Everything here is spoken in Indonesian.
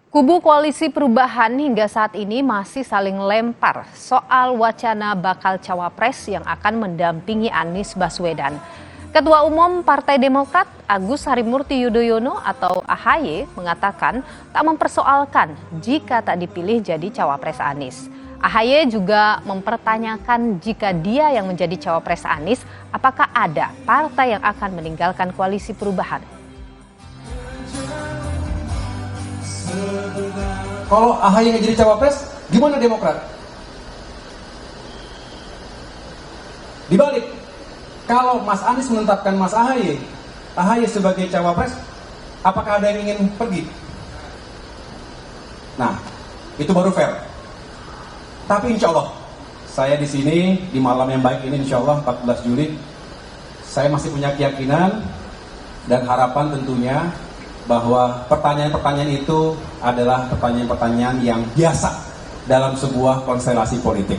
Kubu Koalisi Perubahan hingga saat ini masih saling lempar soal wacana bakal cawapres yang akan mendampingi Anies Baswedan. Ketua Umum Partai Demokrat Agus Harimurti Yudhoyono atau AHY mengatakan tak mempersoalkan jika tak dipilih jadi cawapres Anies. AHY juga mempertanyakan jika dia yang menjadi cawapres Anies, apakah ada partai yang akan meninggalkan Koalisi Perubahan? Kalau AHY nggak jadi cawapres, gimana Demokrat? Dibalik, kalau Mas Anies menetapkan Mas AHY sebagai cawapres, apakah ada yang ingin pergi? Nah, itu baru fair. Tapi insya Allah, saya di sini di malam yang baik ini, insya Allah 14 Juli, saya masih punya keyakinan dan harapan tentunya bahwa pertanyaan-pertanyaan itu adalah pertanyaan-pertanyaan yang biasa dalam sebuah konstelasi politik.